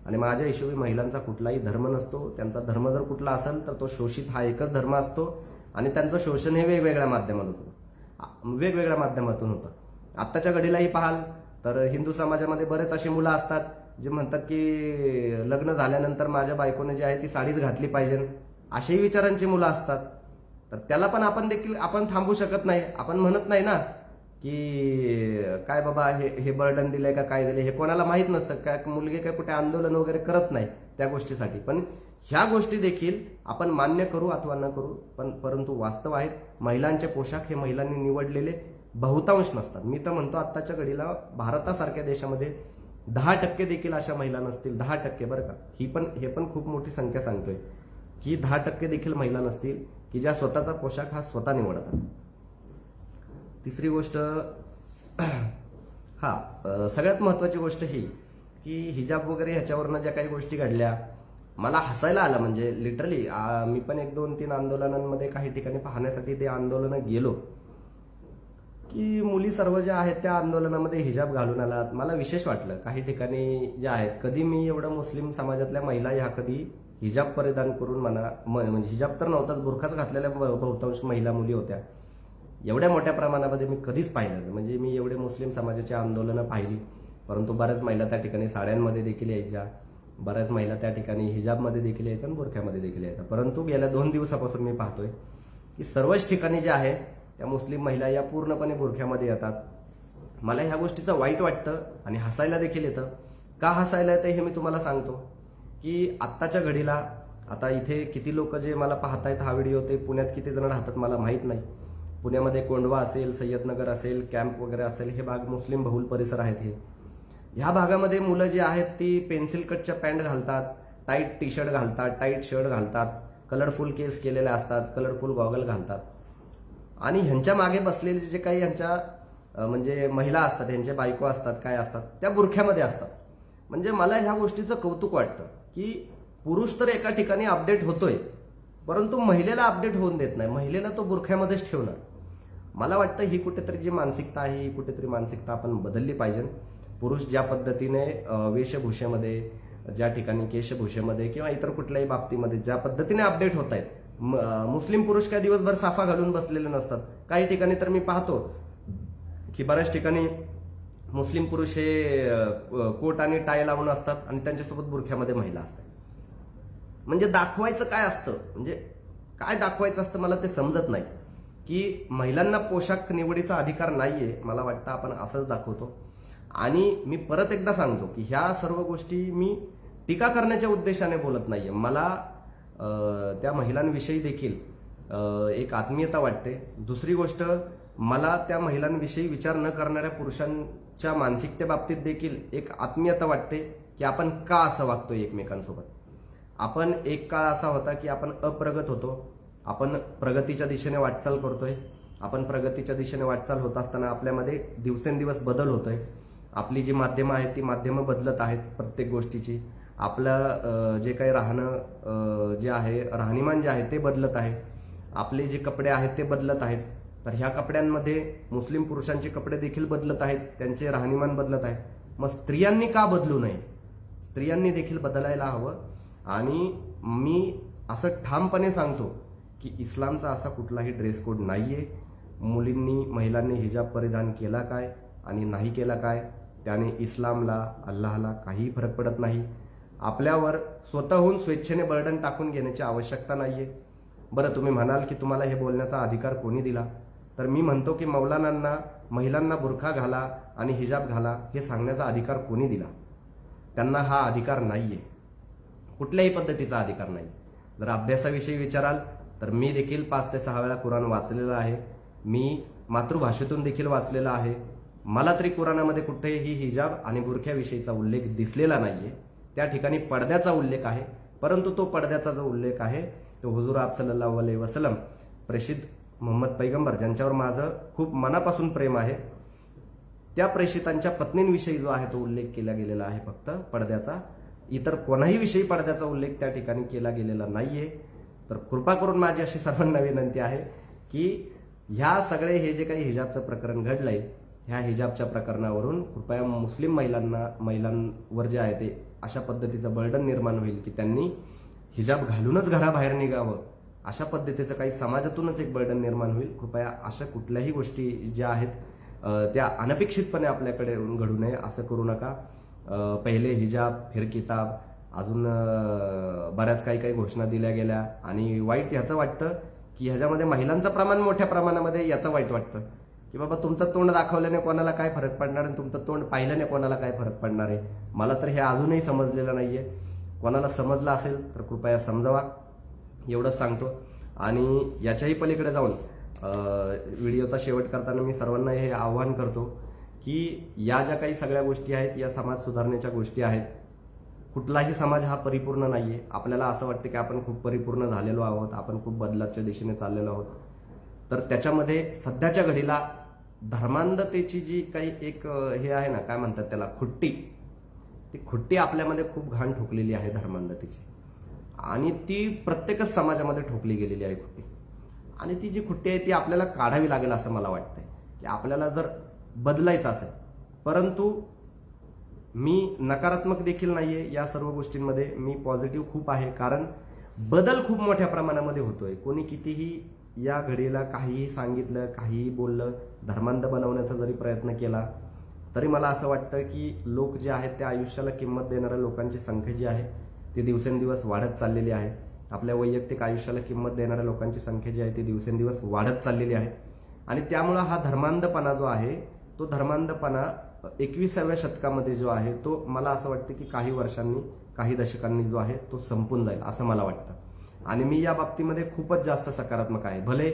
[SPEAKER 1] आणि माझ्या हिशोबी महिलांचा कुठलाही धर्म नसतो. त्यांचा धर्म जर कुठला असेल तर तो शोषित हा एकच धर्म असतो आणि त्यांचं शोषण हे वेगवेगळ्या माध्यमातून होतं. आत्ताच्या घडीलाही पाहाल तर हिंदू समाजामध्ये बरेच अशी मुलं असतात जे म्हणतात की लग्न झाल्यानंतर माझ्या बायकोने जी आहे ती साडीच घातली पाहिजे, अशाही विचारांची मुलं असतात. तर त्याला पण आपण थांबवू शकत नाही. आपण म्हणत नाही ना की काय बाबा हे बर्डन दिलंय का काय दिलंय हे कोणाला माहित नसतं. काय मुलगी काय कुठे आंदोलन वगैरे करत नाही त्या गोष्टीसाठी. पण ह्या गोष्टी देखील आपण मान्य करू अथवा न करू परंतु वास्तव आहेत. महिलांचे पोशाख हे महिलांनी निवडलेले बहुतांश नसतात. मी तर म्हणतो आत्ताच्या घडीला भारतासारख्या देशामध्ये 10% देखील अशा महिला नसतील. 10% बरं का, हे पण खूप मोठी संख्या सांगतोय की 10% देखील महिला नसतील की ज्या स्वतःचा पोशाख हा स्वतः निवडतात. तिसरी गोष्ट सगळ्यात महत्वाची गोष्ट ही की हिजाब वगैरे ह्याच्यावरनं ज्या काही गोष्टी घडल्या मला हसायला आलं. म्हणजे लिटरली मी पण 1-2-3 आंदोलनांमध्ये काही ठिकाणी पाहण्यासाठी ते आंदोलनं गेलो की मुली सर्व ज्या आहेत त्या आंदोलनामध्ये हिजाब घालून आलात. मला विशेष वाटलं काही ठिकाणी ज्या आहेत. कधी मी एवढं मुस्लिम समाजातल्या महिला ह्या कधी हिजाब परिधान करून म्हणजे हिजाब तर नव्हताच, बुरखाच घातलेल्या बहुतांश महिला मुली होत्या. एवढ्या मोठ्या प्रमाणामध्ये मी कधीच पाहिलं. म्हणजे मी एवढे मुस्लिम समाजाची आंदोलनं पाहिली परंतु बऱ्याच महिला त्या ठिकाणी साड्यांमध्ये देखील यायच्या, बऱ्याच महिला त्या ठिकाणी हिजाबमध्ये देखील यायच्या आणि बुरख्यामध्ये देखील यायच्या. परंतु गेल्या 2 दिवसापासून मी पाहतोय की सर्वच ठिकाणी जे आहे त्या मुस्लिम महिला या पूर्णपणे बुरख्यामध्ये येतात. मला ह्या गोष्टीचं वाईट वाटतं आणि हसायला देखील येतं. का हसायला येतं हे मी तुम्हाला सांगतो की आत्ताच्या घडीला आता इथे किती लोक जे मला पाहतायत हा व्हिडिओ ते पुण्यात किती जण राहतात मला माहीत नाही. पुण्यामध्ये कोंढवा असेल, सय्यदनगर असेल, कॅम्प वगैरे असेल, हे भाग मुस्लिम बहुल परिसर आहेत. ह्या भागामध्ये मुलं जी आहेत ती पेन्सिल कटच्या पॅन्ट घालतात, टाईट टी शर्ट घालतात, टाईट शर्ट घालतात, कलरफुल केस केलेले असतात, कलरफुल गॉगल घालतात आणि ह्यांच्या मागे बसलेले जे काही ह्यांच्या म्हणजे महिला असतात, ह्यांच्या बायको असतात, काय असतात त्या बुरख्यामध्ये असतात. म्हणजे मला ह्या गोष्टीचं कौतुक वाटतं की पुरुष तर एका ठिकाणी अपडेट होतोय परंतु महिलेला अपडेट होऊन देत नाही. महिलेला तो बुरख्यामध्येच ठेवणार. मला वाटतं ही कुठेतरी जी मानसिकता आहे ही कुठेतरी मानसिकता आपण बदलली पाहिजे. पुरुष ज्या पद्धतीने वेशभूषेमध्ये, ज्या ठिकाणी केशभूषेमध्ये किंवा इतर कुठल्याही बाबतीमध्ये ज्या पद्धतीने अपडेट होत आहेत, मुस्लिम पुरुष काय दिवसभर साफा घालून बसलेले नसतात. काही ठिकाणी तर मी पाहतो की बऱ्याच ठिकाणी मुस्लिम पुरुष हे कोट आणि टाय लावून असतात आणि त्यांच्यासोबत बुरख्यामध्ये महिला असतात. म्हणजे दाखवायचं काय असतं, म्हणजे काय दाखवायचं असतं मला ते समजत नाही. की महिलांना पोशाख निवडीचा अधिकार नाहीये, मला वाटतं आपण असंच दाखवतो. आणि मी परत एकदा सांगतो की ह्या सर्व गोष्टी मी टीका करण्याच्या उद्देशाने बोलत नाहीये. मला त्या महिलांविषयी देखील एक आत्मीयता वाटते. दुसरी गोष्ट, मला त्या महिलांविषयी विचार न करणाऱ्या पुरुषांच्या मानसिकतेबाबतीत देखील एक आत्मीयता वाटते की आपण का असं वागतोय एकमेकांसोबत. आपण एक काळ असा होता की आपण अप्रगत होतो, आपण प्रगतीच्या दिशेने वाटचाल करतोय. आपण प्रगतीच्या दिशेने वाटचाल होत असताना आपल्यामध्ये दिवसेंदिवस बदल होतोय. आपली जी माध्यमं आहेत ती माध्यमं बदलत आहेत प्रत्येक गोष्टीची. आपलं जे काही राहणं जे आहे, राहणीमान जे आहे ते बदलत आहे. आपले जे कपडे आहेत ते बदलत आहेत. तर ह्या कपड्यांमध्ये मुस्लिम पुरुषांचे कपडे देखील बदलत आहेत, त्यांचे राहणीमान बदलत आहे. मग स्त्रियांनी का बदलू नये? स्त्रियांनी देखील बदलायला हवं. आणि मी असं ठामपणे सांगतो की इस्लामचा असा कुठलाही ड्रेस कोड नाहीये. महिलांनी हिजाब परिधान केला काय आणि नाही केला काय त्याने इस्लामला, अल्लाहला काही फरक पडत नाही. आपल्यावर स्वतःहून स्वेच्छेने बर्डन टाकून घेण्याची आवश्यकता नाहीये. बरं, तुम्ही म्हणाल की तुम्हाला हे बोलण्याचा अधिकार कोणी दिला? तर मी म्हणतो की मौलानांना महिलांना बुरखा घाला आणि हिजाब घाला हे सांगण्याचा अधिकार कोणी दिला? त्यांना हा अधिकार नाहीये, कुठल्याही पद्धतीचा अधिकार नाही. जर अभ्यासाविषयी विचाराल तर मी देखील 5 ते 6 वेळा कुराण वाचलेलं आहे. मी मातृभाषेतून देखील वाचलेलं आहे. मला तरी कुराणामध्ये कुठेही हिजाब आणि बुरख्याविषयीचा उल्लेख दिसलेला नाहीये. त्या ठिकाणी पडद्याचा उल्लेख आहे, परंतु तो पडद्याचा जो उल्लेख आहे तो हुजूर आप सल्लल्लाहु अलैहि वसल्लम प्रेषित मोहम्मद पैगंबर, ज्यांच्यावर माझं खूप मनापासून प्रेम आहे, त्या प्रेषितांच्या पत्नींविषयी जो आहे तो उल्लेख केला गेलेला आहे फक्त पडद्याचा. इतर कोणाही विषयी पडद्याचा उल्लेख त्या ठिकाणी केला गेलेला नाहीये. तर कृपा करून माझी अशी सर्वांना विनंती आहे की ह्या सगळे हे जे काही हिजाबचं प्रकरण घडलंय, ह्या हिजाबच्या प्रकरणावरून कृपया मुस्लिम महिलांवर जे आहे ते अशा पद्धतीचं बर्डन निर्माण होईल की त्यांनी हिजाब घालूनच घराबाहेर निघावं, अशा पद्धतीचं काही समाजातूनच एक बर्डन निर्माण होईल. कृपया अशा कुठल्याही गोष्टी ज्या आहेत त्या अनपेक्षितपणे आपल्याकडे घडू नये, असं करू नका. पहिले हिजाब, फिर किताब, अजून बऱ्याच काही घोषणा दिल्या गेल्या आणि वाईट ह्याचं वाटतं की ह्याच्यामध्ये महिलांचं प्रमाण मोठ्या प्रमाणामध्ये याचं वाईट वाटतं की बाबा तुमचं तोंड दाखवल्याने कोणाला काय फरक पडणार आणि तुमचं तोंड पाहिल्याने कोणाला काय फरक पडणार आहे. मला तर हे अजूनही समजलेलं नाहीये. कोणाला समजलं असेल तर कृपया समजावा, एवढंच सांगतो. आणि याच्याही पलीकडे जाऊन व्हिडिओचा शेवट करताना मी सर्वांना हे आवाहन करतो की या ज्या काही सगळ्या गोष्टी आहेत या समाज सुधारणेच्या गोष्टी आहेत. कुठलाही समाज हा परिपूर्ण नाहीये. आपल्याला असं वाटतं की आपण खूप परिपूर्ण झालेलो आहोत, आपण खूप बदलाच्या दिशेने चाललेलो आहोत. तर त्याच्यामध्ये सध्याच्या घडीला धर्मांधतेची जी काही एक हे आहे ना, काय म्हणतात त्याला, खुट्टी, ती खुट्टी आपल्यामध्ये खूप घाण ठोकलेली आहे धर्मांधतेची. आणि ती प्रत्येकच समाजामध्ये ठोकली गेलेली आहे खुट्टी. आणि ती जी खुट्टी आहे ती आपल्याला काढावी लागेल असं मला वाटतंय की आपल्याला जर बदलायचं असेल. परंतु मी नकारात्मक देखील नाहीये या सर्व गोष्टींमध्ये, मी पॉझिटिव्ह खूप आहे. कारण बदल खूप मोठ्या प्रमाणामध्ये होतोय. कोणी कितीही या घडीला काहीही सांगितलं, काहीही बोललं, धर्मांध बनवण्याचा जरी प्रयत्न केला तरी मला असं वाटतं की लोक जे आहेत त्या आयुष्याला किंमत देणाऱ्या लोकांची संख्या जी आहे ती दिवसेंदिवस वाढत चाललेली आहे. आपल्या वैयक्तिक आयुष्याला किंमत देणाऱ्या लोकांची संख्या जी आहे ती दिवसेंदिवस वाढत चाललेली आहे. आणि त्यामुळं हा धर्मांधपणा जो आहे तो धर्मांधपणा 21व्या शतकामध्ये जो आहे तो मला असं वाटतं की काही वर्षांनी, काही दशकांनी जो आहे तो संपून जाईल असं मला वाटतं. आणि मी या बाबतीमध्ये खूपच जास्त सकारात्मक आहे. भले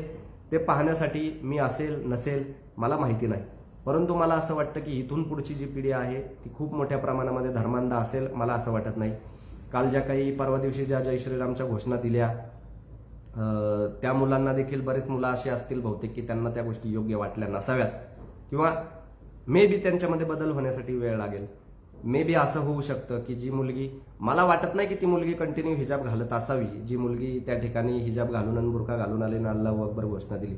[SPEAKER 1] ते पाहण्यासाठी मी असेल नसेल मला माहिती नाही, परंतु मला असं वाटतं की इथून पुढची जी पिढी आहे ती खूप मोठ्या प्रमाणामध्ये धर्मांध असेल मला असं वाटत नाही. काल ज्या काही परवा दिवशी ज्या जय श्रीरामच्या घोषणा दिल्या, त्या मुलांना देखील बरेच मुलं अशी असतील बहुतेक की त्यांना त्या गोष्टी योग्य वाटल्या नसाव्यात किंवा मे बी त्यांच्यामध्ये बदल होण्यासाठी वेळ लागेल. मे बी असं होऊ शकतं की जी मुलगी, मला वाटत नाही की ती मुलगी कंटिन्यू हिजाब घालत असावी, जी मुलगी त्या ठिकाणी हिजाब घालून आणि बुरखा घालून आले ना अल्लाहू अकबर घोषणा दिली,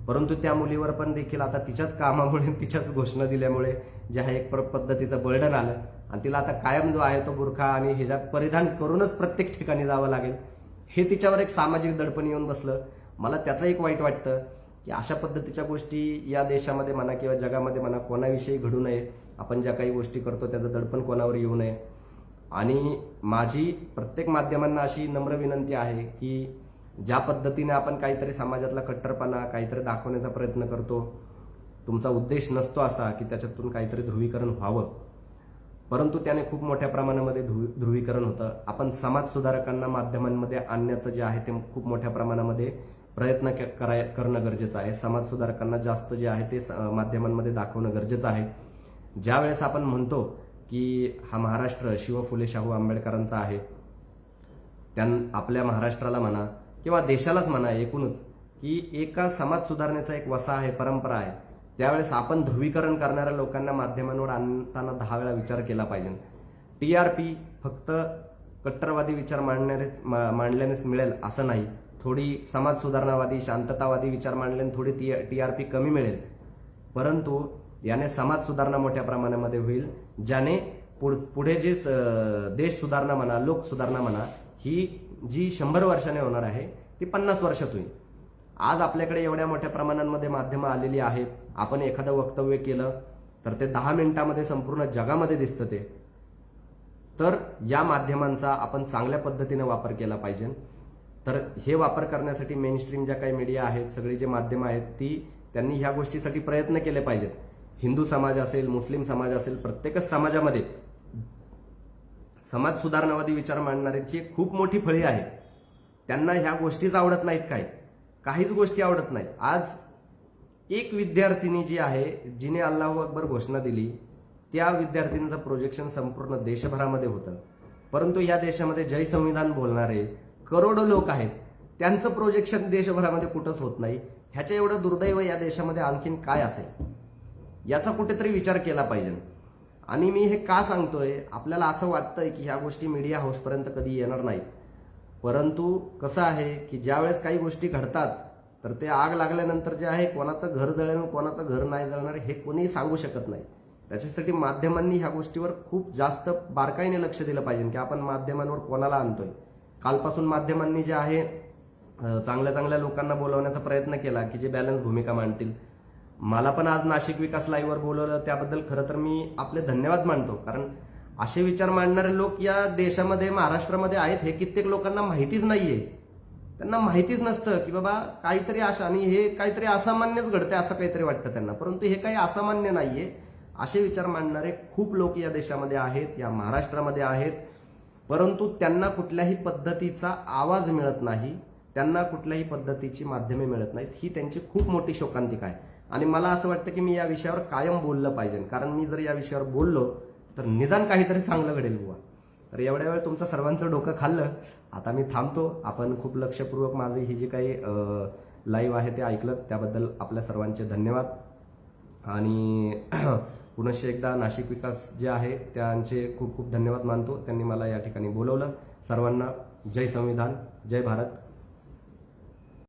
[SPEAKER 1] परंतु त्या मुलीवर पण देखील आता तिच्याच कामामुळे, तिच्याच घोषणा दिल्यामुळे जे आहे एक पद्धतीचं बर्डन आलं आणि तिला आता कायम जो आहे तो बुरखा आणि हिजाब परिधान करूनच प्रत्येक ठिकाणी जावं लागेल. हे तिच्यावर एक सामाजिक दडपण येऊन बसलं. मला त्याचं एक वाईट वाटतं की अशा पद्धतीच्या गोष्टी या देशामध्ये म्हणा किंवा जगामध्ये म्हणा कोणाविषयी घडू नये. आपण ज्या काही गोष्टी करतो त्याचं दडपण कोणावर येऊ नये. आणि माझी प्रत्येक माध्यमांना अशी नम्र विनंती आहे की ज्या पद्धतीने आपण काहीतरी समाजातला कट्टरपणा काहीतरी दाखवण्याचा प्रयत्न करतो, तुमचा उद्देश नसतो असा की त्याच्यातून काहीतरी ध्रुवीकरण व्हावं, परंतु त्याने खूप मोठ्या प्रमाणामध्ये ध्रुवीकरण होतं. आपण समाज सुधारकांना माध्यमांमध्ये आणण्याचं जे आहे ते खूप मोठ्या प्रमाणामध्ये प्रयत्न करणं गरजेचं आहे. समाज सुधारकांना जास्त जे आहे ते माध्यमांमध्ये दाखवणं गरजेचं आहे. ज्यावेळेस आपण म्हणतो की हा महाराष्ट्र शिव फुले शाहू आंबेडकरांचा आहे, आपल्या महाराष्ट्राला म्हणा किंवा देशालाच म्हणा एकूणच की एका समाज सुधारण्याचा एक वसा आहे, परंपरा आहे, त्यावेळेस आपण ध्रुवीकरण करणाऱ्या लोकांना माध्यमांवर आणताना 10 वेळा विचार केला पाहिजे. टीआरपी फक्त कट्टरवादी विचार मांडल्यानेच मिळेल असं नाही. थोडी समाज सुधारणावादी, शांततावादी विचार मांडल्याने थोडी टीआरपी कमी मिळेल, परंतु याने समाज सुधारणा मोठ्या प्रमाणामध्ये होईल, ज्याने पुढे जे देश सुधारणा म्हणा, लोक सुधारणा म्हणा, ही जी 100 वर्षाने होणार आहे ती 50 वर्षात होईल. आज आपल्याकडे एवढ्या मोठ्या प्रमाणामध्ये माध्यमं आलेली आहेत. आपण एखादं वक्तव्य केलं तर ते 10 मिनिटांमध्ये संपूर्ण जगामध्ये दिसतं ते. तर या माध्यमांचा आपण चांगल्या पद्धतीने वापर केला पाहिजे. तर हे वापर करण्यासाठी मेनस्ट्रीम ज्या काही मीडिया आहेत, सगळी जे माध्यमं आहेत त्यांनी ह्या गोष्टीसाठी प्रयत्न केले पाहिजेत. हिंदू समाज असेल, मुस्लिम समाज असेल, प्रत्येकच समाजामध्ये समाज सुधारणावादी विचार मांडणाऱ्यांची खूप मोठी फळी आहे. त्यांना ह्या गोष्टीच आवडत नाहीत काय? काहीच गोष्टी आवडत नाही. आज एक विद्यार्थिनी जी आहे, जिने अल्लाहू अकबर घोषणा दिली, त्या विद्यार्थिनीचं प्रोजेक्शन संपूर्ण देशभरामध्ये होतं. परंतु या देशामध्ये जय संविधान बोलणारे करोडो लोक आहेत, त्यांचं प्रोजेक्शन देशभरामध्ये कुठंच होत नाही. ह्याच्या एवढं दुर्दैव या देशामध्ये आणखीन काय असेल, याचा कुठेतरी विचार केला पाहिजे. आणि मी हे का सांगतोय, आपल्याला असं वाटतंय की ह्या गोष्टी मीडिया हाऊसपर्यंत कधी येणार नाहीत, परंतु कसं आहे की ज्यावेळेस काही गोष्टी घडतात तर ते आग लागल्यानंतर जे आहे, कोणाचं घर जळेल कोणाचं घर नाही जळणार हे कोणीही सांगू शकत नाही. त्याच्यासाठी माध्यमांनी ह्या गोष्टीवर खूप जास्त बारकाईने लक्ष दिलं पाहिजे की आपण माध्यमांवर कोणाला आणतोय. कालपासून माध्यमांनी जे आहे चांगल्या चांगल्या लोकांना बोलवण्याचा प्रयत्न केला की जे बॅलन्स भूमिका मांडतील. मला पण आज नाशिक विकास लाईव्हवर बोलवलं, त्याबद्दल खरं तर मी आपले धन्यवाद मानतो. कारण असे विचार मांडणारे लोक या देशामध्ये, महाराष्ट्रामध्ये आहेत हे कित्येक लोकांना माहितीच नाहीये. त्यांना माहितीच नसतं की बाबा काहीतरी असं, आणि हे काहीतरी असामान्यच घडते असं काहीतरी वाटतं त्यांना, परंतु हे काही असामान्य नाहीये. असे विचार मांडणारे खूप लोक या देशामध्ये आहेत, या महाराष्ट्रामध्ये आहेत, परंतु त्यांना कुठल्याही पद्धतीचा आवाज मिळत नाही, त्यांना कुठल्याही पद्धतीची माध्यमे मिळत नाहीत. ही त्यांची खूप मोठी शोकांतिका आहे. आणि मला असं वाटतं की मी या विषयावर कायम बोललं पाहिजे, कारण मी जर या विषयावर बोललो तर निदान काहीतरी चांगलं घडेल बुवा. तर एवढ्या वेळ तुमचं सर्वांचं डोकं खाल्लं, आता मी थांबतो. आपण खूप लक्षपूर्वक माझी ही जी काही लाईव्ह आहे ते ऐकलं, त्याबद्दल आपल्या सर्वांचे धन्यवाद. आणि पुनश्च एकदा नाशिक विकास जे आहे त्यांचे खूप खूप धन्यवाद मानतो, त्यांनी मला या ठिकाणी बोलवलं. सर्वांना जय संविधान, जय भारत.